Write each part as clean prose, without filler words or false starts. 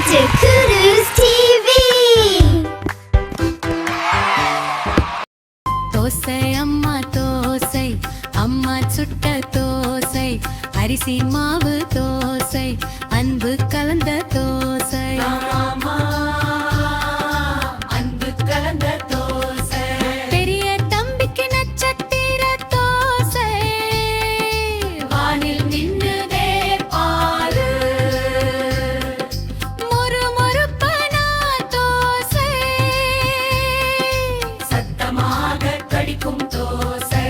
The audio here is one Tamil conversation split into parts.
to Kudos TV. தோசை அம்மா சுட்ட தோசை அரிசி மாவு தோசை அன்பு கலந்த தோசை அன்பு கலந்த தோசை பெரிய தம்பிக்கு நட்சத்திர தோசை வானில் நின்னுதே பாரு முறுமுறுப்பான தோசை சத்தமாக கடிக்கும் தோசை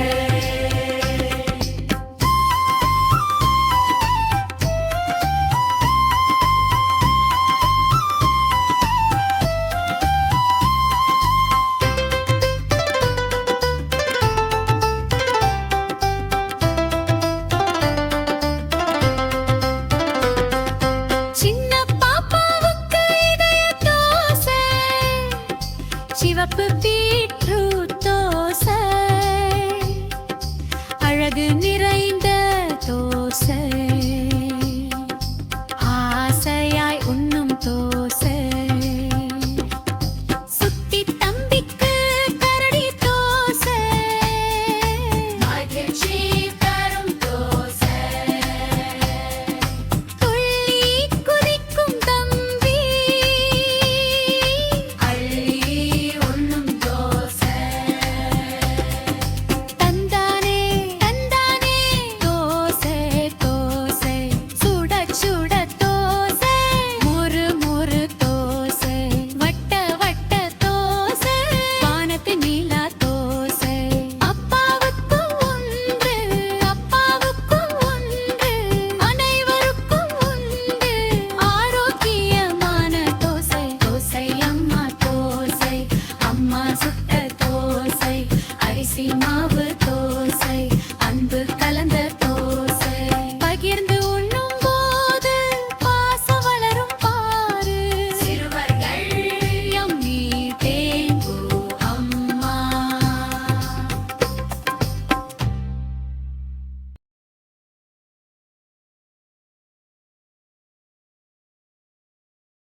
சிவப்பு பீட்ரூட் தோசை அழகு நிறைந்த தோசை ஆசையாய் உண்ணும் தோசை சுத்தி தம்பிக்கு கரடி தோசை மகிழ்ச்சி தரும் தோசை துள்ளி குதிக்கும் தம்பி அம்மா சுட்ட தோசை அரிசி மாவு